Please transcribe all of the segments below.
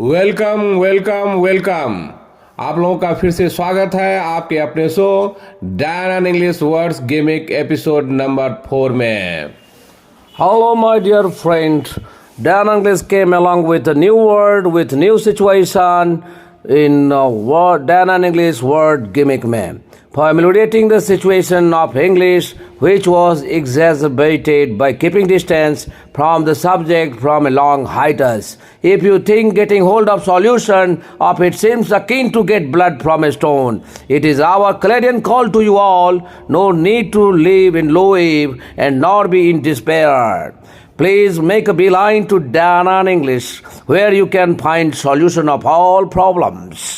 Welcome welcome welcome. आप लोगों का फिर से स्वागत है आपके अपने show Dan and English words gimmick episode number 4 में। Hello, my dear friend. Dan English came along with a new word, with new situation in Dan and English word gimmick में. For ameliorating the situation of English, which was exacerbated by keeping distance from the subject from a long hiatus. If you think getting hold of solution of it seems akin to get blood from a stone, it is our clarion call to you all. No need to live in low eve and nor be in despair. Please make a beeline to Dan and English, where you can find solution of all problems.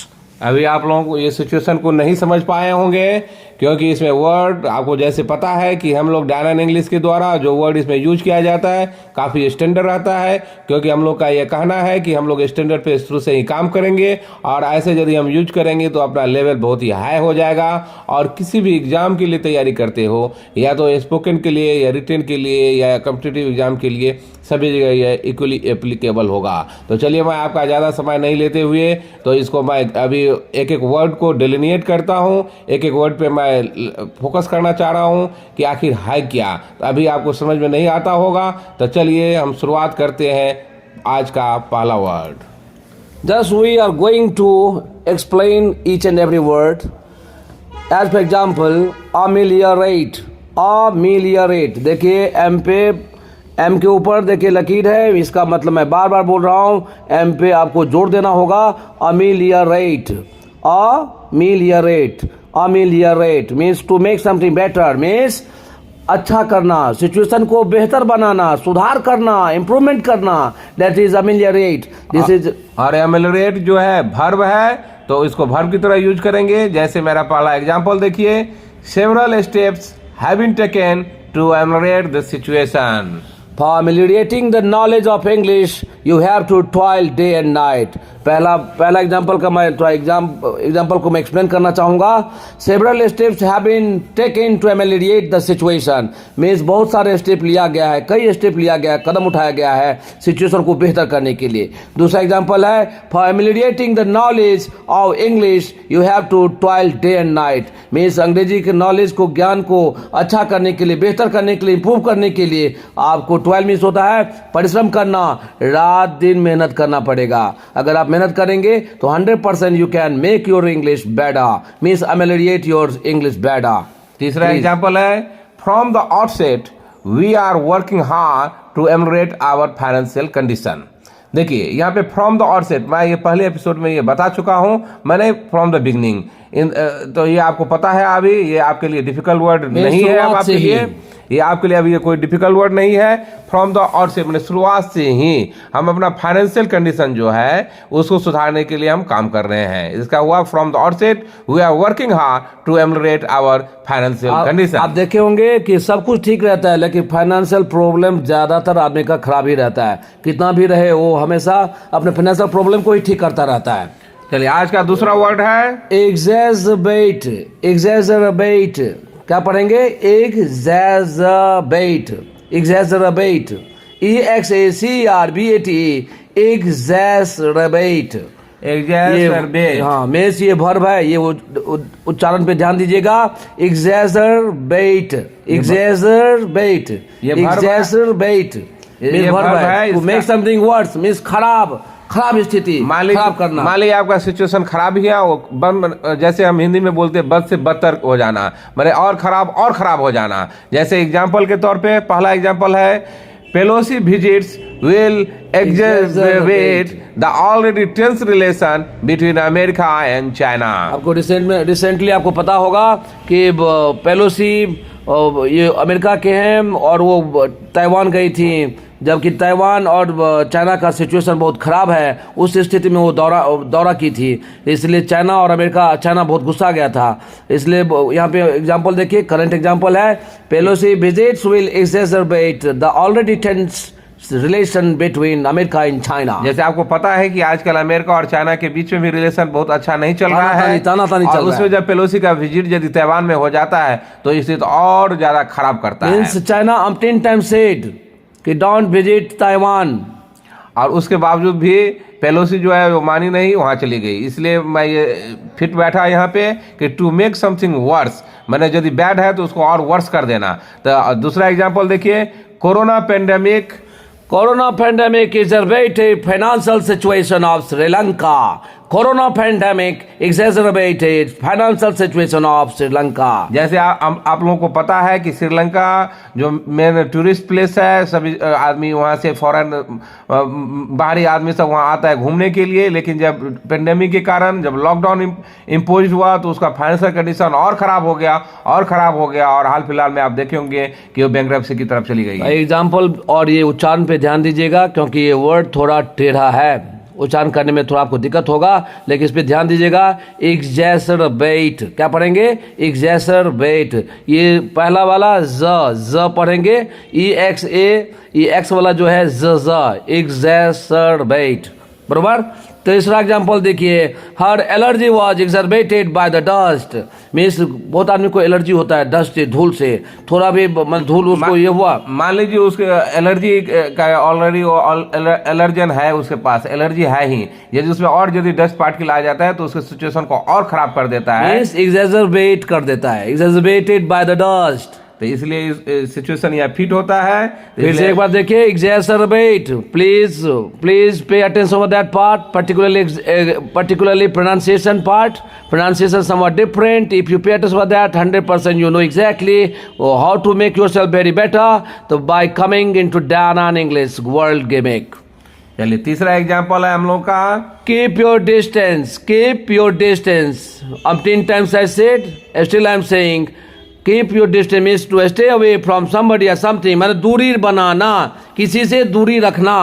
अभी आप लोगों को ये situation को नहीं समझ पाए होंगे क्योंकि इसमें वर्ड आपको जैसे पता है कि हम लोग डैन एंड इंग्लिश के द्वारा जो वर्ड इसमें यूज किया जाता है काफ़ी स्टैंडर्ड रहता है, क्योंकि हम लोग का ये कहना है कि हम लोग स्टैंडर्ड पे शुरू से ही काम करेंगे और ऐसे यदि हम यूज करेंगे तो अपना लेवल बहुत ही हाई हो जाएगा। और किसी भी एग्ज़ाम के लिए तैयारी करते हो, या तो स्पोकन के लिए या रिटन के लिए या कॉम्पिटिटिव एग्जाम के लिए, सभी जगह यह इक्वली एप्लीकेबल होगा। तो चलिए मैं आपका ज़्यादा समय नहीं लेते हुए तो इसको मैं अभी एक एक वर्ड को डिलिनिएट करता हूँ, एक एक वर्ड पे मैं फोकस करना चाह रहा हूँ कि आखिर है क्या। तो अभी आपको समझ में नहीं आता होगा, तो चलिए हम शुरुआत करते हैं आज का पहला word. Thus we are going to explain each and every word. As for example, ameliorate. Ameliorate. देखिए एम के ऊपर देखिए लकीर है, इसका मतलब मैं बार बार बोल रहा हूँ, एम पे आपको जोर देना होगा। ameliorate. ameliorate. ameliorate means to make something better, means अच्छा करना, सिचुएशन को बेहतर बनाना, सुधार करना, इम्प्रूवमेंट करना, that is ameliorate. This is और ameliorate जो है वर्ब है तो इसको वर्ब की तरह यूज करेंगे। जैसे मेरा पहला एग्जांपल देखिए, several steps have been taken to ameliorate the situation. For ameliorating the knowledge of English, you have to toil day and night. पहला एग्जाम्पल का मैं थोड़ा एग्जाम्पल को मैं एक्सप्लेन करना चाहूँगा। Several steps have been taken to ameliorate the situation, means बहुत सारे स्टेप लिया गया है, कई स्टेप लिया गया है, कदम उठाया गया है सिचुएशन को बेहतर करने के लिए। दूसरा एग्जाम्पल है, for ameliorating the knowledge of English you have to toil day and night, means अंग्रेजी के नॉलेज को, ज्ञान को अच्छा करने के लिए, बेहतर करने के लिए, इंप्रूव करने के लिए आपको टॉयल मीन्स होता है परिश्रम करना, रात दिन मेहनत करना पड़ेगा। अगर आप मेहनत करेंगे तो 100% you can make your English better, means ameliorate your English better. तीसरा एग्जांपल है, from the outset we are working hard to ameliorate our financial condition. देखिए यहाँ पे फ्रॉम द आउटसेट, मैं ये पहले एपिसोड में ये बता चुका हूँ मैंने, फ्रॉम द बिगनिंग। तो ये आपको पता है, अभी ये आपके लिए डिफिकल्ट वर्ड नहीं है, अब आपके लिए ये आपके लिए अभी ये कोई डिफिकल्ट वर्ड नहीं है। फ्रॉम द आउटसेट मैंने शुरुआत से ही हम अपना फाइनेंशियल कंडीशन जो है उसको सुधारने के लिए हम काम कर रहे हैं। इसका हुआ from the outset we are working hard to ameliorate our financial condition. आप देखे होंगे कि सब कुछ ठीक रहता है लेकिन फाइनेंशियल प्रॉब्लम ज्यादातर आदमी का खराब ही रहता है, कितना भी रहे वो हमेशा अपने फाइनेंशियल प्रॉब्लम को ही ठीक करता रहता है। चलिए आज का दूसरा वर्ड है एग्जैजरबेट। एग्जैजरबेट क्या पढ़ेंगे? एग्जैजरबेट। एग्जैजरबेट, EXACRBATE, एग्जैजरबेट। हाँ मेस ये वर्ब है, ये उच्चारण पे ध्यान दीजिएगा। एग्जैजरबेट, एग्जैजरबेट, एग्जैजरबेट ये वर्ब है। To make something worse means खराब स्थिति, खराब करना। मान लीजिए आपका सिचुएशन खराब ही है, वो जैसे हम हिंदी में बोलते हैं बद से बदतर हो जाना, माने और खराब हो जाना। जैसे एग्जांपल के तौर पे पहला एग्जांपल है, Pelosi visits will exacerbate the already tense relation between America and China। आपको रिसेंटली आपको पता होगा कि पेलोसी ये अमेरिका के हैं और वो ताइवान गई थी, जबकि ताइवान और चाइना का सिचुएशन बहुत ख़राब है, उस स्थिति में वो दौरा की थी, इसलिए चाइना बहुत गुस्सा गया था। इसलिए यहाँ पे एग्जांपल देखिए, करंट एग्जांपल है, Pelosi visits will exacerbate the already tense relation between America and China. जैसे आपको पता है कि आजकल अमेरिका और चाइना के बीच में भी रिलेशन बहुत अच्छा नहीं चल रहा है, और उसमें जब पेलोसी का विजिट यदि ताइवान में हो जाता है तो इसे तो और ज्यादा खराब करता है। चाइना 10 times said कि डोंट विजिट ताइवान, और उसके बावजूद भी पेलोसी जो है वो मानी नहीं, वहाँ चली गई। इसलिए मैं ये फिट बैठा यहाँ पे कि टू मेक समथिंग वर्स, मैंने यदि बैड है तो उसको और वर्स कर देना। तो दूसरा एग्जाम्पल देखिए, corona pandemic. Corona pandemic exacerbated financial situation of Sri Lanka. Corona pandemic exacerbated financial situation of Sri Lanka. जैसे आप लोगों को पता है कि श्रीलंका जो मेन टूरिस्ट प्लेस है, सभी आदमी वहाँ से फॉरेन बाहरी आदमी सब वहाँ आता है घूमने के लिए, लेकिन जब पेंडेमिक के कारण जब लॉकडाउन इम्पोज हुआ तो उसका फाइनेंशियल कंडीशन और ख़राब हो गया और हाल फिलहाल में आप देखे होंगे कि वो बैंकरप्सी की तरफ चली गई। एग्जाम्पल और ये उच्चारण पे ध्यान दीजिएगा, क्योंकि ये वर्ड थोड़ा टेढ़ा है, उच्चारण करने में थोड़ा आपको दिक्कत होगा, लेकिन इस पे ध्यान दीजिएगा। एग्जैसरबेट, क्या पढ़ेंगे? एग्जैसरबेट। ये पहला वाला ज पढ़ेंगे, ई एक्स वाला जो है ज एग्जैसरबेट, बरोबर। तीसरा एग्जाम्पल देखिए, her allergy was exacerbated by the dust. Means बहुत आदमी को एलर्जी होता है डस्ट से, धूल से, थोड़ा भी मतलब धूल उसको ये हुआ, मान लीजिए उसके एलर्जी का ऑलरेडी एलर्जन है, उसके पास एलर्जी है ही, यदि उसमें और यदि डस्ट पार्टिकल आ जाता है तो उसके सिचुएशन को और खराब कर देता है, एक्सरबेट कर देता है, एक्सरबेटेड बाय द डस्ट। तो इसलिए सिचुएशन यहाँ फिट होता है। फिर से एक बार देखिए, exacerbate, please pay attention to that part, particularly pronunciation part. Pronunciation somewhat different. If you pay attention to that, 100% you know exactly how to make yourself very better. So by coming into Danan English World Gimmick. चलिए तीसरा example है हम लोग का, Keep your distance. Keep your distance. 10 times I said, still I am saying. Keep your distance means to stay away from somebody or something, मतलब दूरी बनाना, किसी से दूरी रखना।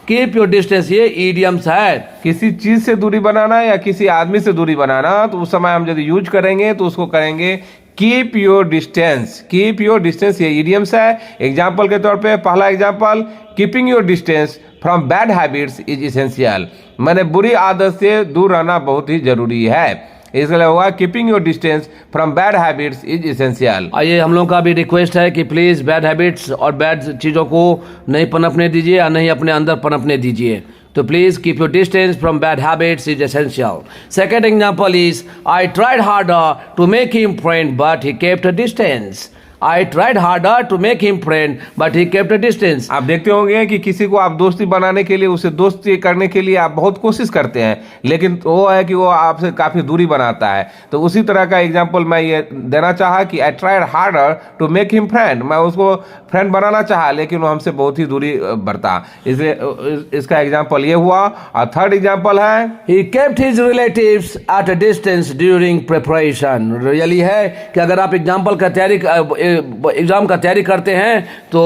Keep your distance, ये idioms है। किसी चीज से दूरी बनाना या किसी आदमी से दूरी बनाना, तो उस समय हम यदि यूज करेंगे तो उसको करेंगे keep your distance. Keep your distance ये इडियम्स है। एग्जाम्पल के तौर पे पहला example, keeping your distance from bad habits is essential, मैंने बुरी आदत से दूर रहना बहुत ही जरूरी है। इसके लिए हुआ keeping your distance from bad habits is essential. आइए हम लोग का भी रिक्वेस्ट है कि प्लीज बैड हैबिट्स और बैड चीज़ों को नहीं पनपने दीजिए और नहीं अपने अंदर पनपने दीजिए। तो please keep your distance from bad habits is essential. Second example is, I tried harder to make him friend but he kept a distance. I tried harder to make him friend, but he kept a distance. आप देखते होंगे कि किसी को आप दोस्ती बनाने के लिए, उसे दोस्ती करने के लिए आप बहुत कोशिश करते हैं, लेकिन वो है कि वो आपसे काफ़ी दूरी बनाता है। तो उसी तरह का एग्जाम्पल मैं ये देना चाहा कि I tried harder to make him friend, मैं उसको फ्रेंड बनाना चाहा लेकिन वो हमसे बहुत ही दूरी बरता, इसलिए इसका एग्जाम्पल ये हुआ। और थर्ड एग्जाम्पल है, He kept his relatives at a distance during preparation. Really है कि अगर आप एग्जाम का तैयारी करते हैं तो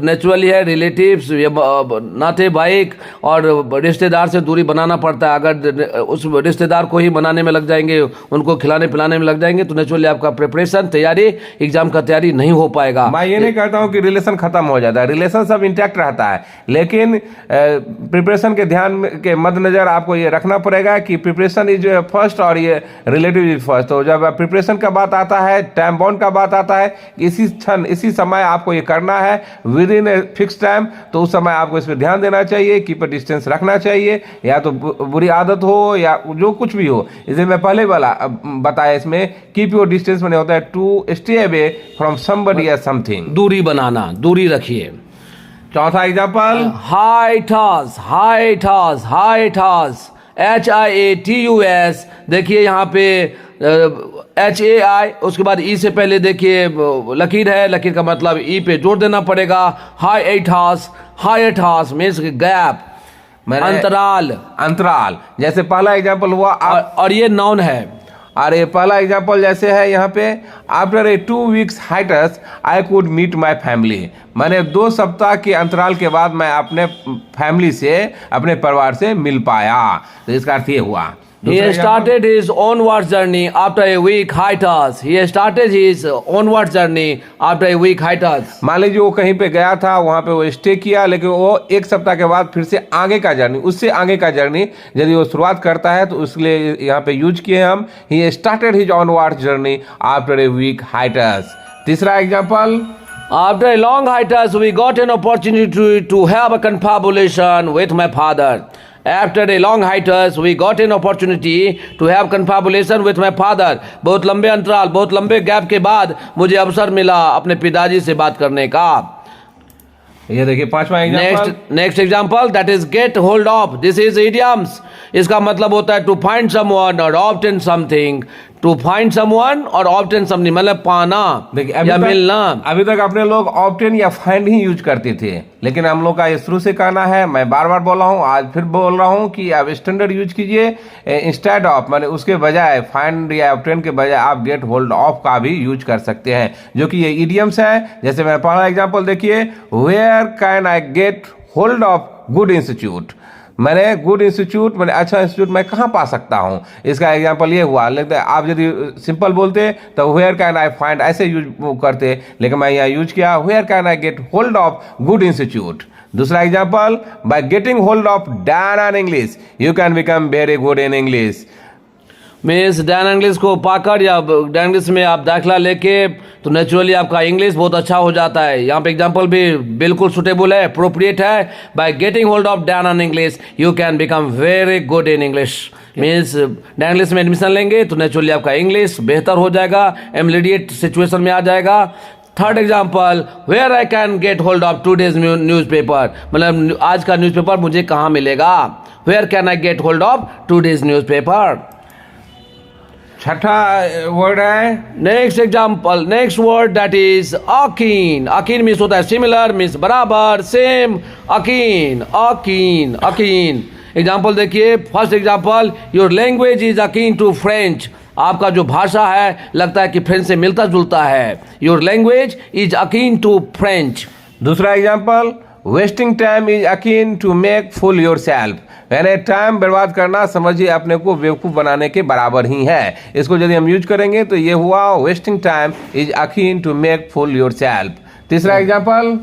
नेचुरली है रिलेटिव्स, नाते भाई और रिश्तेदार से दूरी बनाना पड़ता है। अगर उस रिश्तेदार को ही बनाने में लग जाएंगे, उनको खिलाने पिलाने में लग जाएंगे, तो नेचुरली आपका प्रिपरेशन, तैयारी, एग्जाम का तैयारी नहीं हो पाएगा। मैं ये नहीं कहता हूँ कि रिलेशन खत्म हो जाता है, रिलेशन सब इंटैक्ट रहता है, लेकिन प्रिपरेशन के ध्यान के मद्देनजर आपको ये रखना पड़ेगा कि प्रिपरेशन इज फर्स्ट और ये रिलेटिव इज फर्स्ट। तो जब प्रिपरेशन का बात आता है, टाइम बाउंड का बात आता है, इसी क्षण इसी समय आपको ये करना है with in a fix time, तो उस समय आपको इस पर ध्यान देना चाहिए, कीप डिस्टेंस रखना चाहिए, या तो बुरी आदत हो या जो कुछ भी हो। इसे मैं पहले वाला बताया, इसमें कीप योर डिस्टेंस में होता है to stay away from somebody या समथिंग, दूरी बनाना, दूरी रखिए। चौथा एग्जाम्पल, HITAS HIATUS, देखिए यहाँ पे HAI, उसके बाद ई से पहले देखिए लकीर है, लकीर का मतलब ई पे जोड़ देना पड़ेगा। हाइटास मीन्स गैप, अंतराल। जैसे पहला एग्जाम्पल हुआ और ये नाउन है। और ये पहला एग्जाम्पल जैसे है यहाँ पे, after a 2 weeks hiatus I could meet my family, मैंने 2 सप्ताह के अंतराल के बाद मैं अपने फैमिली से, अपने परिवार से मिल पाया। तो इसका अर्थ ये हुआ, He started his onward journey after a week hiatus. मान लीजिए वो कहीं पे गया था, वहाँ पे वो स्टे किया, लेकिन वो 1 सप्ताह के बाद फिर से आगे का जर्नी, उससे आगे का जर्नी यदि वो शुरुआत करता है तो इसलिए यहाँ पे यूज किए हम, he started his onward journey after a week hiatus। तीसरा example, After a long hiatus, we got an opportunity to have a confabulation with my father. After a long hiatus, we got an opportunity to have confabulation with my father. बहुत लंबे अंतराल, बहुत लंबे gap के बाद मुझे अवसर मिला अपने पिताजी से बात करने का. ये देखिए पांचवा example. Next example, that is get hold of. This is idioms. इसका मतलब होता है टू फाइंड समवन और obtain something. To find someone और ऑब्टेन समथिंग मतलब पाना या मिलना. अभी तक अपने लोग ऑब्टेन या फाइंड ही यूज करते थे, लेकिन हम लोग का ये शुरू से कहना है, मैं बार बार बोला हूँ, आज फिर बोल रहा हूँ कि आप स्टैंडर्ड यूज कीजिए. इंस्टेड ऑफ माने उसके बजाय फाइंड या ऑब्टेन के बजाय आप गेट होल्ड ऑफ का भी यूज कर सकते हैं, जो कि ये इडियम्स है. जैसे मेरा पहला एग्जाम्पल देखिए, where can I get hold of good institute. मैंने गुड इंस्टीट्यूट मैंने अच्छा इंस्टीट्यूट मैं कहाँ पा सकता हूँ. इसका एग्जांपल ये हुआ. लेकिन आप यदि सिंपल बोलते तो वेयर कैन आई फाइंड ऐसे यूज करते, लेकिन मैं यहाँ यूज किया where can I get hold of good institute. दूसरा example, by getting hold of then English you can become very good in English. Means then English को पाकर या डैन इंग्लिश में आप दाखिला लेके तो नेचुरली आपका इंग्लिश बहुत अच्छा हो जाता है. यहाँ पे एग्जांपल भी बिल्कुल सुटेबल है, अप्रोप्रिएट है. By getting hold of then English you can become very good in English. Means then English में एडमिशन लेंगे तो नेचुरली आपका इंग्लिश बेहतर हो जाएगा, इमीडिएट सिचुएशन में आ जाएगा. Third example, where I can get hold of today's newspaper. मतलब आज का न्यूज़पेपर मुझे कहाँ मिलेगा. Where can I get hold of today's newspaper. छठा वर्ड है next example, next word that is akin. Akin means होता है सिमिलर, मीन्स बराबर, same. Akin akin akin. Example देखिए, first example, your language is akin to French. आपका जो भाषा है लगता है कि फ्रेंच से मिलता जुलता है. Your language is akin to French. दूसरा example, wasting time is akin to make fool your self. यानी टाइम बर्बाद करना समझिए अपने को बेवकूफ़ बनाने के बराबर ही है. इसको यदि हम यूज करेंगे तो ये हुआ wasting time is akin to make fool your self. तीसरा example,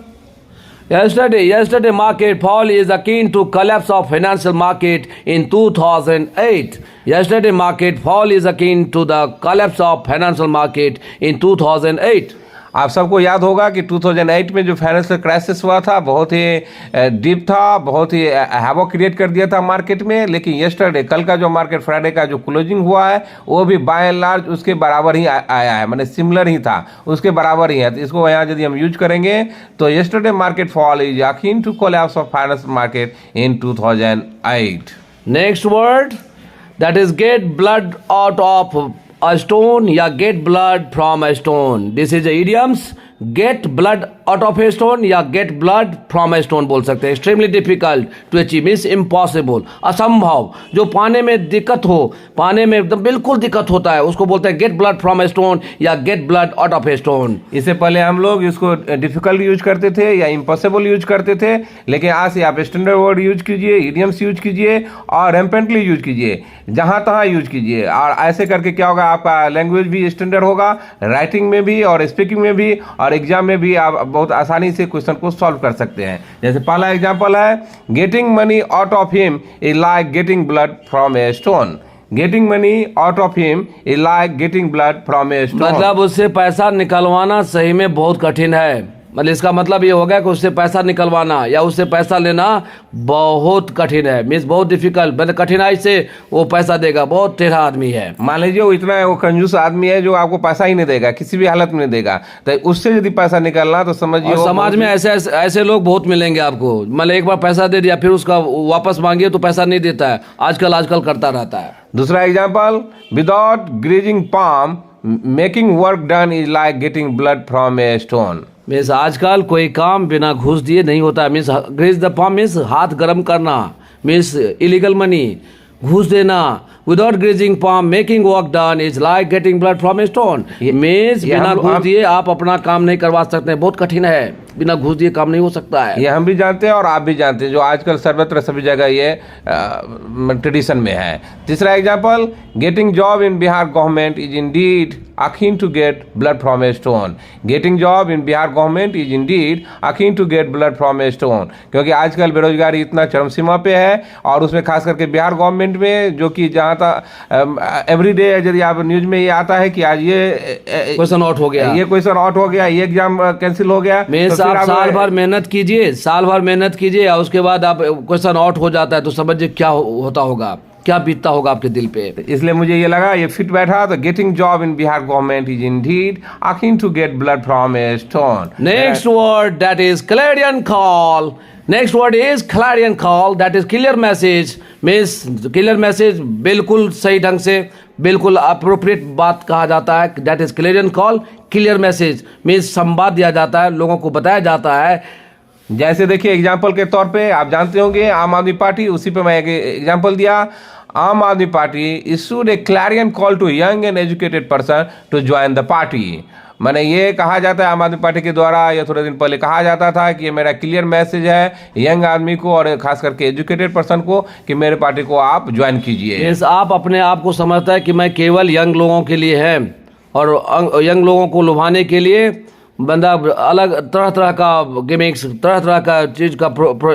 Yesterday market fall is akin to collapse of financial market in 2008. Yesterday market fall is akin to the collapse of financial market in 2008. आप सबको याद होगा कि 2008 में जो financial crisis हुआ था बहुत ही डीप था, बहुत ही हैवॉक क्रिएट कर दिया था मार्केट में. लेकिन यस्टरडे कल का जो मार्केट फ्राइडे का जो क्लोजिंग हुआ है वो भी बाय एंड लार्ज उसके बराबर ही आया है, मतलब सिमिलर ही था, उसके बराबर ही है. तो इसको यहाँ यदि हम यूज करेंगे तो yesterday market fall is akin to collapse of financial market in 2008. Next word that is get blood out of a stone या get blood from a stone. This is a idioms. Get blood out of a stone या get blood from a stone बोल सकते हैं. Extremely difficult to achieve means impossible, असंभव. जो पाने में दिक्कत हो, पाने में एकदम बिल्कुल दिक्कत होता है, उसको बोलते हैं get blood from a stone या get blood out of a stone. इससे पहले हम लोग इसको डिफिकल्ट यूज करते थे या इम्पॉसिबल यूज करते थे, लेकिन आज से आप स्टैंडर्ड वर्ड यूज कीजिए, इडियम्स यूज कीजिए और रैम्पेंटली यूज कीजिए, जहाँ तहाँ यूज कीजिए. और ऐसे करके क्या होगा, आपका लैंग्वेज भी स्टैंडर्ड होगा, राइटिंग में भी और स्पीकिंग में भी, और एग्जाम में भी आप बहुत आसानी से क्वेश्चन को सॉल्व कर सकते हैं. जैसे पहला एग्जांपल है, getting money out of him is like getting blood from a stone. Getting money out of him is like getting blood from a stone. मतलब उससे पैसा निकलवाना सही में बहुत कठिन है. मतलब इसका मतलब ये हो गया कि उससे पैसा निकलवाना या उससे पैसा लेना बहुत कठिन है. मीन्स बहुत डिफिकल्ट, मतलब कठिनाई से वो पैसा देगा. बहुत टेढ़ा आदमी है. मान लीजिए वो इतना वो कंजूस आदमी है जो आपको पैसा ही नहीं देगा, किसी भी हालत में नहीं देगा. तो उससे यदि पैसा निकलना तो समझिए समाज में ऐसे लोग बहुत मिलेंगे आपको. मतलब एक बार पैसा दे दिया फिर उसका वापस मांगिए तो पैसा नहीं देता है. आजकल करता रहता है. दूसरा example, without greasing palm making work done is like getting blood from a stone. Means आजकल कोई काम बिना घूस दिए नहीं होता है. Means grease the palm means हाथ गर्म करना, मीन्स इलीगल मनी, घूस देना. Without greasing palm making work done is like getting blood from a stone. Means बिना घूस दिए आप अपना काम नहीं करवा सकते. बहुत कठिन है. बिना घूस दिए काम नहीं हो सकता है। ये हम भी जानते हैं और आप भी जानते हैं, जो आजकल सर्वत्र सभी जगह ये ट्रेडिशन में है। तीसरा example, getting job in Bihar government is Indeed akin to get blood from a stone। Getting job in Bihar government is Indeed akin to get blood from a stone। क्योंकि आजकल बेरोजगारी इतना चरम सीमा पे है, और उसमें खास करके बिहार गवर्नमेंट में, जो कि जहाँ तक एवरीडे यदि आप न्यूज में ये आता है कि आज ये क्वेश्चन आउट हो गया, ये क्वेश्चन आउट हो गया, ये एग्जाम कैंसिल हो गया, मेरे तो फिर साहब आप साल भर मेहनत कीजिए, साल भर मेहनत कीजिए, और उसके बाद आप क्वेश्चन आउट हो जाता है, तो समझिए क्या होता होगा, क्या बीतता होगा आपके दिल पे। इसलिए मुझे ये लगा, ये फिट बैठा। तो getting job in Bihar government is Indeed akin to get blood from a stone। Next word that is Clarion call. Next word is Clarion call, that is clear message. Means clear message, बिल्कुल सही ढंग से, बिल्कुल appropriate बात कहा जाता है, that is Clarion call. Clear message means संवाद दिया जाता है, लोगों को बताया जाता है। जैसे देखिए एग्जाम्पल के तौर पे आप जानते होंगे आम आदमी पार्टी, उसी पे मैं एक एग्जाम्पल दिया। Aam Aadmi party issued a clarion call to young and educated person to join the party. मैंने ये कहा जाता है आम आदमी पार्टी के द्वारा, या थोड़े दिन पहले कहा जाता था कि ये मेरा क्लियर मैसेज है यंग आदमी को और खास करके एजुकेटेड पर्सन को कि मेरे पार्टी को आप ज्वाइन कीजिए। आप अपने आप को समझता है कि मैं केवल यंग लोगों के लिए है, और यंग लोगों को लुभाने के लिए बंदा अलग तरह तरह का गिमिक्स, तरह तरह का चीज का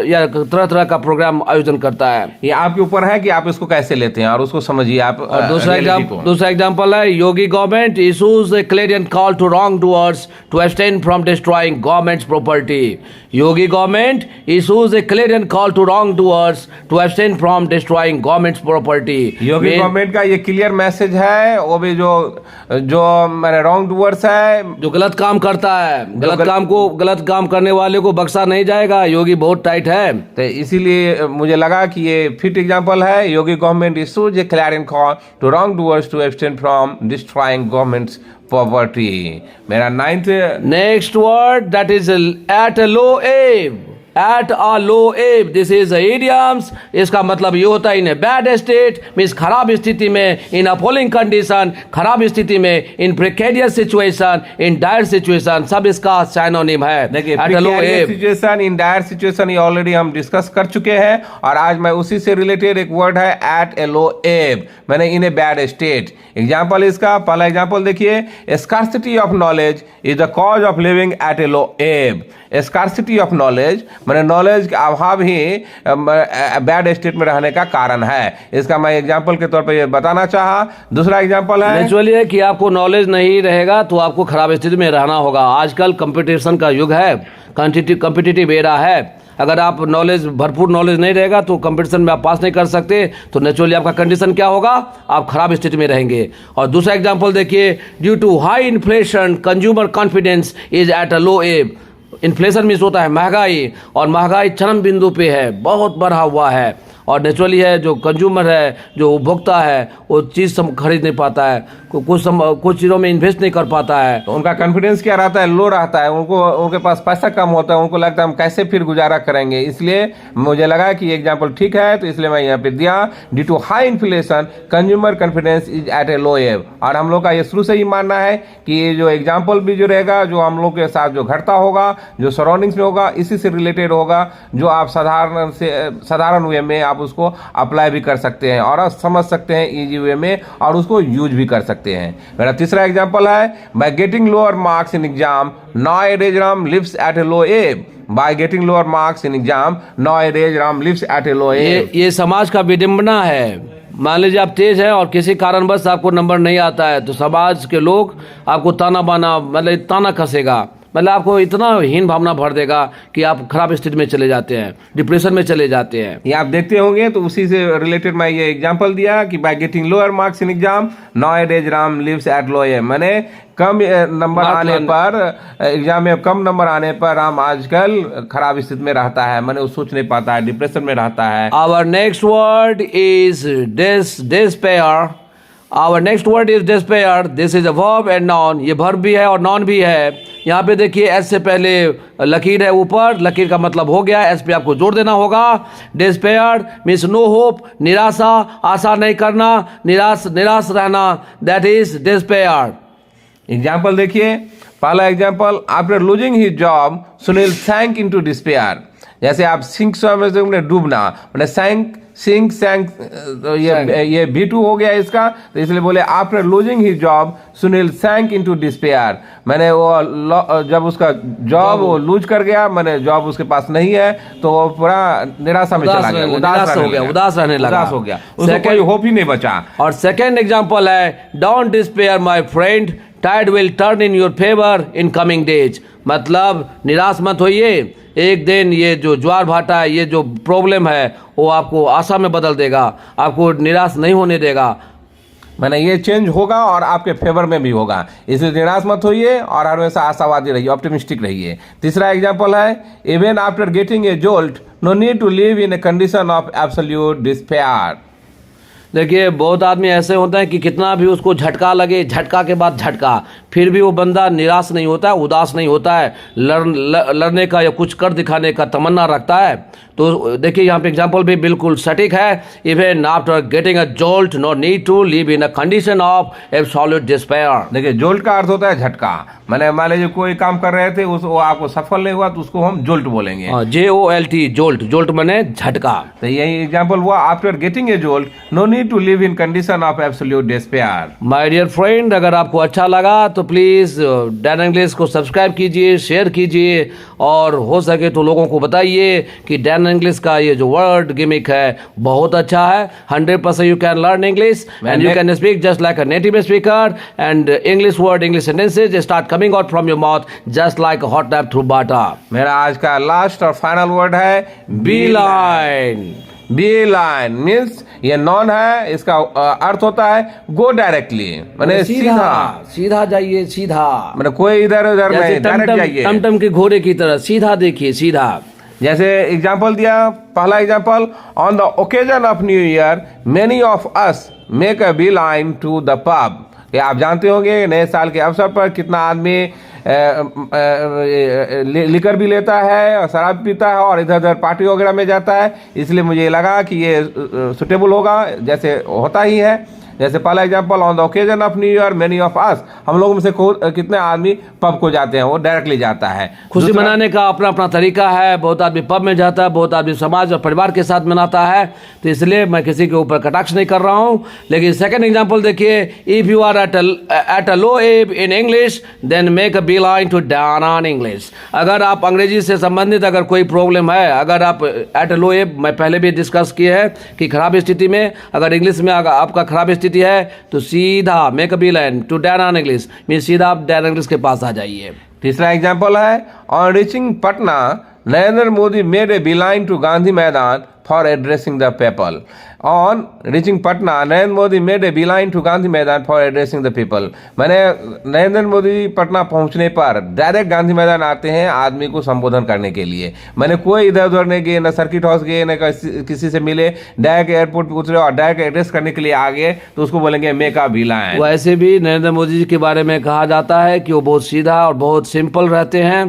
या तरह तरह का प्रोग्राम आयोजन करता है। ये आपके ऊपर है कि आप इसको कैसे लेते हैं और उसको समझिए आप। और दूसरा एग्जांपल है, Yogi government issues a clarion call to wrong doers to abstain from destroying government's property. Yogi government issues a clarion call to wrong doers to abstain from destroying government's property. Yogi government का ये क्लियर मैसेज है, वो भी जो मैंने wrong doors है, जो गलत काम करता है, गलत काम करने वाले को बख्शा नहीं जाएगा। योगी बहुत टाइट है, तो इसीलिए मुझे लगा कि ये फिट एग्जांपल है। Yogi government issues a clarion call to wrong doers to abstain from destroying government's property. मेरा next word that is at a low ebb. At a low एब, दिस इज इडियम्स। इसका मतलब ये होता है in a bad state, means खराब स्थिति में, इन अपोलिंग कंडीशन, खराब स्थिति में, in precarious situation, in dire situation, सब इसका सिनोनिम है। देखिए at a low ebb, situation, in dire situation, ये ऑलरेडी हम डिस्कस कर चुके हैं, और आज मैं उसी से रिलेटेड एक वर्ड है एट ए लो एब, मैंने in a bad state. Example इसका पहला एग्जाम्पल देखिए, scarcity of knowledge is the cause of living at a low ebb. Scarcity of knowledge मैंने नॉलेज का अभाव ही बैड स्टेट में रहने का कारण है। इसका मैं एग्जांपल के तौर पे ये बताना चाहा। दूसरा एग्जांपल है, नेचुरली है कि आपको नॉलेज नहीं रहेगा तो आपको खराब स्थिति में रहना होगा। आजकल कंपटीशन का युग है, कॉम्पिटिटिव एरा है। अगर आप भरपूर नॉलेज नहीं रहेगा तो कंपटीशन में आप पास नहीं कर सकते, तो नेचुरली आपका कंडीशन क्या होगा, आप खराब स्थिति में रहेंगे। और दूसरा एग्जांपल देखिए, due to high inflation consumer confidence is at a low ebb. Inflation means होता है महंगाई, और महंगाई चरम बिंदु पे है, बहुत बढ़ा हुआ है, और नेचुरली है जो कंज्यूमर है, जो उपभोक्ता है, वो चीज़ खरीद नहीं पाता है, कुछ चीज़ों में इन्वेस्ट नहीं कर पाता है, तो उनका कॉन्फिडेंस क्या रहता है, लो रहता है। उनके पास पैसा कम होता है, उनको लगता है हम कैसे फिर गुजारा करेंगे। इसलिए मुझे लगा कि एग्जाम्पल ठीक है, तो इसलिए मैं यहाँ पे दिया, due to high inflation consumer confidence is at a low ebb. और हम लोग का ये शुरू से ही मानना है कि ये जो एग्जाम्पल भी जो रहेगा, जो हम लोग के साथ जो घटता होगा, जो सराउंडिंग्स में होगा, इसी से रिलेटेड होगा, जो आप साधारण वे में आप उसको अप्लाई भी कर सकते हैं और समझ सकते हैं इजी वे में, और उसको यूज भी कर सकते हैं। मेरा तीसरा एग्जांपल है, by getting lower marks in exam now Ram lives at a low ebb. By getting lower marks in exam now Ram lives at a low ebb. ये समाज का विडंबना है। मान लीजिए आप तेज हैं और किसी कारणवश आपको नंबर नहीं आता है, तो समाज के लोग आपको ताना बाना, मतलब ताना कसेगा, मतलब आपको इतना हीन भावना भर देगा कि आप खराब स्थिति में चले जाते हैं, डिप्रेशन में चले जाते हैं। ये आप देखते होंगे, तो उसी से रिलेटेड मैं ये एग्जांपल दिया कि by getting lower marks in exam now Ram lives at low ebb. मैंने कम नंबर आने पर, एग्जाम में कम नंबर आने पर राम आजकल खराब स्थिति में रहता है, मैंने सोच नहीं पाता है, डिप्रेशन में रहता है। Our next word is despair। Our next word is despair. This is a verb and noun. ये verb भी है और noun भी है। यहाँ पे देखिए एस से पहले लकीर है ऊपर, लकीर का मतलब हो गया, एस पे आपको जोड़ देना होगा। despair means no hope, निराशा, आशा नहीं करना, निराश रहना, that is despair। एग्जाम्पल देखिए, पहला example, after losing his job Sunil sank into despair. जैसे आप सिंक में से डूबना, मतलब सिंक तो ये B2 हो गया इसका, तो इसलिए बोले after losing his job Sunil sank into despair. मैंने वो जब उसका जॉब वो लूज कर गया, मैंने जॉब उसके पास नहीं है, तो वो पूरा निराशा में चला गया, उदास रहने लगा, उदास हो गया, उसको कोई होप ही नहीं बचा। और सेकंड एग्जांपल है, don't despair my friend, tide will turn in your favour in coming days. मतलब निराश मत होइए, एक दिन ये जो ज्वार भाटा है, ये जो प्रॉब्लम है, वो आपको आशा में बदल देगा, आपको निराश नहीं होने देगा। मैंने ये चेंज होगा और आपके फेवर में भी होगा, इसलिए निराश मत होइए और हमेशा आशावादी रहिए, ऑप्टिमिस्टिक रहिए। तीसरा एग्जांपल है, even after getting a jolt no need to live in a condition of absolute despair. देखिए बहुत आदमी ऐसे होते हैं कि कितना भी उसको झटका लगे, झटका के बाद झटका, फिर भी वो बंदा निराश नहीं होता है, उदास नहीं होता है, लड़ने का या कुछ कर दिखाने का तमन्ना रखता है। तो देखिए यहाँ पे एग्जांपल भी बिल्कुल सटीक है, even after getting a jolt no need to live in a condition of absolute despair. देखिए जोल्ट का अर्थ होता है झटका, मैंने मान लीजिए कोई काम कर रहे थे, वो आपको सफल नहीं हुआ, तो उसको हम जोल्ट बोलेंगे, JOLT, जोल्ट, जोल्ट माने झटका। तो यही एग्जांपल हुआ, after getting a jolt no need to live in condition of absolute despair. My dear friend, अगर आपको अच्छा लगा तो प्लीज डैन इंग्लिश को सब्सक्राइब कीजिए, शेयर कीजिए, और हो सके तो लोगों को बताइए कि डैन इंग्लिश का ये जो वर्ड गिमिक है बहुत अच्छा है। 100% you can learn English and you can speak just like a native speaker, and English word, English sentences start coming out from your mouth just like hot tap through butter. मेरा आज का last और final word है beeline. Beeline means ये noun है, इसका अर्थ होता है गो डायरेक्टली, मैंने सीधा जाइए, सीधा, मैंने कोई इधर उधर नहीं, डायरेक्ट जाइए, टमटम के घोड़े की तरह सीधा देखिए, सीधा। जैसे एग्जाम्पल दिया, पहला example, on the occasion of new year many of us make a B line to the pub. ये आप जानते होंगे नए साल के अवसर पर कितना आदमी लिकर भी लेता है और शराब पीता है और इधर उधर पार्टी वगैरह में जाता है, इसलिए मुझे लगा कि ये सुटेबल होगा, जैसे होता ही है। जैसे पहला example, on the occasion of new year many of अस, हम लोगों में से कितने आदमी पब को जाते हैं, वो डायरेक्टली जाता है। खुशी मनाने का अपना अपना तरीका है, बहुत आदमी पब में जाता है, बहुत आदमी समाज और परिवार के साथ मनाता है, तो इसलिए मैं किसी के ऊपर कटाक्ष नहीं कर रहा हूँ। लेकिन सेकंड एग्जांपल देखिए, if you are at a low ebb in English then make a B line to down on English. अगर आप अंग्रेजी से संबंधित अगर कोई प्रॉब्लम है, अगर आप एट अ लो एब, मैं पहले भी डिस्कस किए हैं कि खराब स्थिति में, अगर इंग्लिश में अगर आपका खराब स्थिति है तो सीधा make a B line to Dan on English, mean सीधा आप डैन इंग्लिश के पास आ जाइए। तीसरा एग्जांपल है, on reaching Patna Narendra Modi made a bee line to Gandhi Maidan for addressing the people. On reaching Patna Narendra Modi made a bee line to Gandhi Maidan for addressing the people. मैंने नरेंद्र मोदी पटना पहुंचने पर direct Gandhi मैदान आते हैं आदमी को संबोधन करने के लिए। मैंने कोई इधर उधर नहीं गए, न सर्किट हाउस गए, न किसी से मिले, डायरेक्ट एयरपोर्ट पर उतरे और डायरेक्ट एड्रेस करने के लिए आ गए, तो उसको बोलेंगे मेक अ बी लाइन। वैसे भी नरेंद्र मोदी जी के बारे में कहा जाता है कि वो बहुत सीधा और बहुत सिंपल रहते हैं,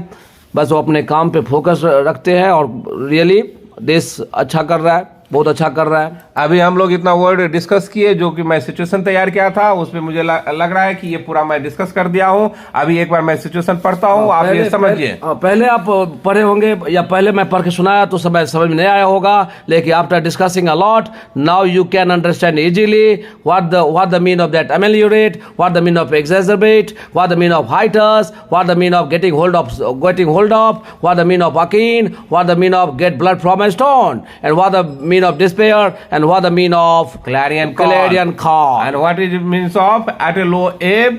बस वो अपने काम पे फोकस रखते हैं और रियली देश अच्छा कर रहा है, बहुत अच्छा कर रहा है। अभी हम लोग इतना वर्ड डिस्कस किए, जो कि मैं सिचुएशन तैयार किया था उसमें मुझे लग रहा है कि ये पूरा मैं डिस्कस कर दिया हूँ। अभी एक बार मैं सिचुएशन पढ़ता हूँ, आप ये समझिए। पहले आप पढ़े होंगे या पहले मैं पढ़ के सुनाया तो समझ में नहीं आया होगा, लेकिन after discussing a lot now you can understand easily what the mean of that ameliorate, what the mean of exacerbate, what the mean of hiatus, what the mean of getting hold of, what the mean of akin, what the mean of get blood from a stone, and what the mean of despair, and what the mean of clarion call, and what is means of at a low ebb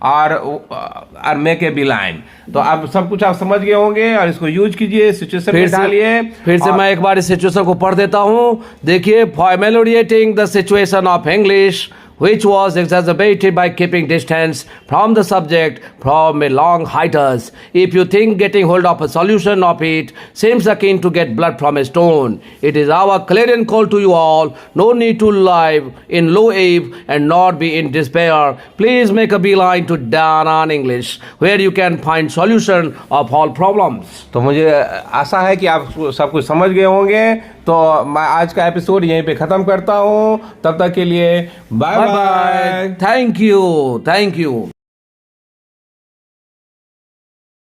और make a bee line। तो आप सब कुछ आप समझ गए होंगे और इसको यूज कीजिए, सिचुएशन में डालिए। फिर से मैं एक बार इस सिचुएशन को पढ़ देता हूँ। देखिए, for ameliorating the situation of English which was exacerbated by keeping distance from the subject from a long hiatus. If you think getting hold of a solution of it seems akin to get blood from a stone, it is our clarion call to you all. No need to live in low ebb and not be in despair. Please make a beeline to down on English, where you can find solution of all problems. तो मुझे आशा है कि आप सब कुछ समझ गए होंगे। तो मैं आज का एपिसोड यहीं पे ख़त्म करता हूँ। तब तक के लिए बाय बाय। Thank you.